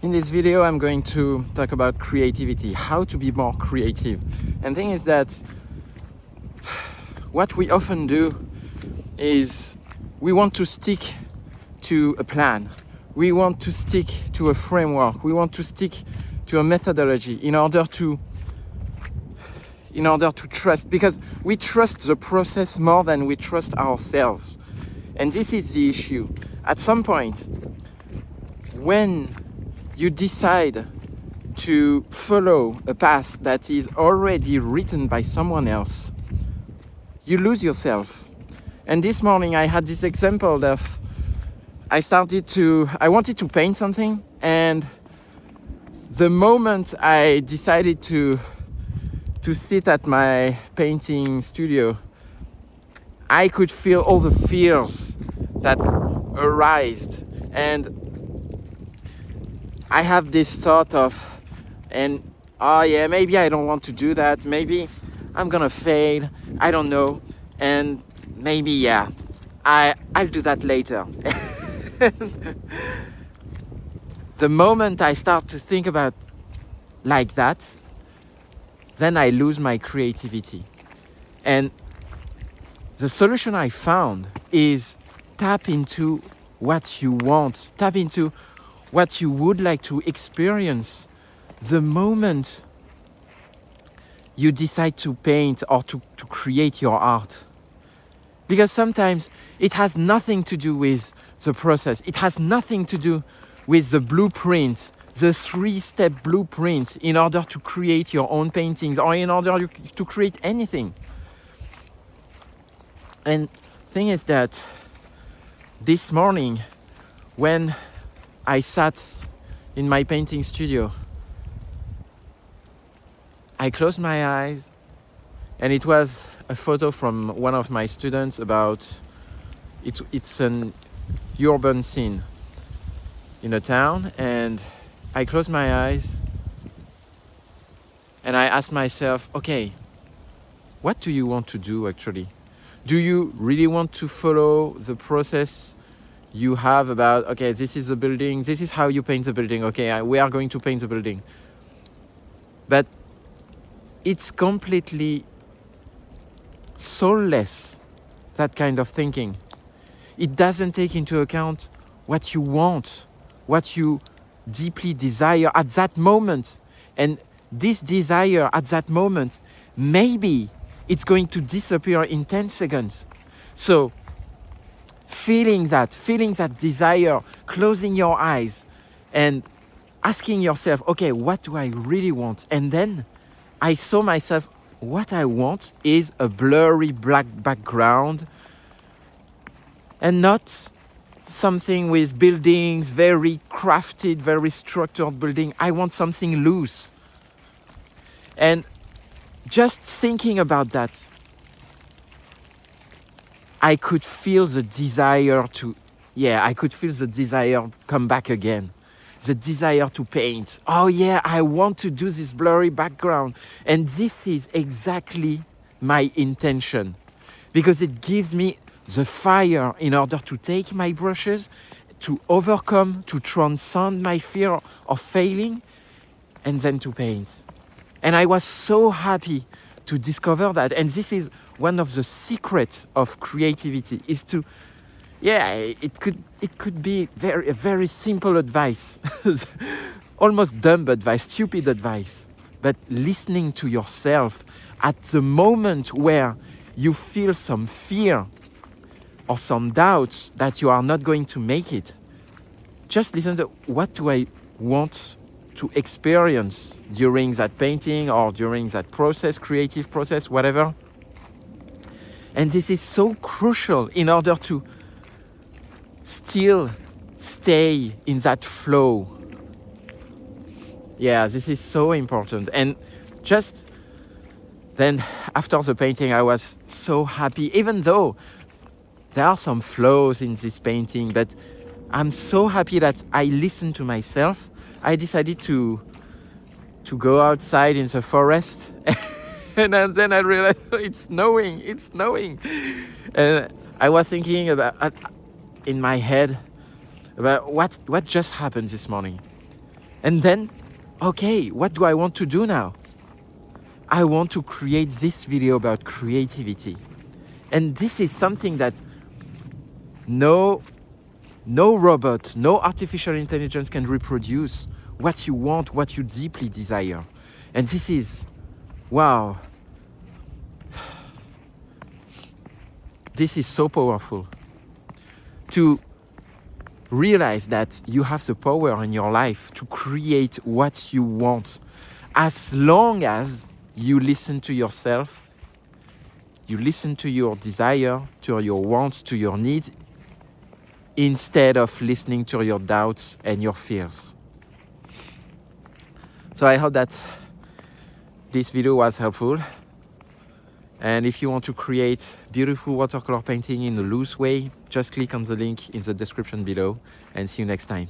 In this video, I'm going to talk about creativity, how to be more creative. And the thing is that what we often do is we want to stick to a plan. We want to stick to a framework. We want to stick to a methodology in order to trust, because we trust the process more than we trust ourselves. And this is the issue. At some point, when you decide to follow a path that is already written by someone else, you lose yourself. And this morning I had this example of I wanted to paint something, and the moment I decided to sit at my painting studio, I could feel all the fears that arised. And I have this thought of, maybe I don't want to do that. Maybe I'm gonna fail. I don't know. And maybe, I'll do that later. The moment I start to think about like that, then I lose my creativity. And the solution I found is tap into what you want, tap into what you would like to experience the moment you decide to paint or to create your art. Because sometimes it has nothing to do with the process. It has nothing to do with the blueprint, the 3-step blueprint in order to create your own paintings or in order to create anything. And thing is that this morning, when I sat in my painting studio, I closed my eyes, and it was a photo from one of my students about it's an urban scene in a town, and I closed my eyes and I asked myself, okay, what do you want to do actually? Do you really want to follow the process you have about, okay, this is a building, this is how you paint the building, okay, we are going to paint the building. But it's completely soulless, that kind of thinking. It doesn't take into account what you want, what you deeply desire at that moment. And this desire at that moment, maybe it's going to disappear in 10 seconds. So feeling that desire, closing your eyes and asking yourself, okay, what do I really want? And then I saw myself, what I want is a blurry black background and not something with buildings, very crafted, very structured building. I want something loose. And just thinking about that, I could feel the desire come back again. The desire to paint. Oh yeah, I want to do this blurry background. And this is exactly my intention, because it gives me the fire in order to take my brushes, to overcome, to transcend my fear of failing, and then to paint. And I was so happy to discover that. And this is one of the secrets of creativity, is to, it could be a very simple advice, almost dumb advice, stupid advice. But listening to yourself at the moment where you feel some fear or some doubts that you are not going to make it, just listen to, what do I want to experience during that painting or during that process, creative process, whatever. And this is so crucial in order to still stay in that flow. Yeah, this is so important. And just then after the painting, I was so happy, even though there are some flaws in this painting, but I'm so happy that I listened to myself. I decided to go outside in the forest and then I realized, it's snowing. And I was thinking about, in my head, about what just happened this morning. And then, okay, what do I want to do now? I want to create this video about creativity. And this is something that no robot, no artificial intelligence can reproduce what you want, what you deeply desire. And this is, wow, this is so powerful. To realize that you have the power in your life to create what you want, as long as you listen to yourself, you listen to your desire, to your wants, to your needs, instead of listening to your doubts and your fears. So I hope that this video was helpful. And if you want to create beautiful watercolor painting in a loose way, just click on the link in the description below, and see you next time.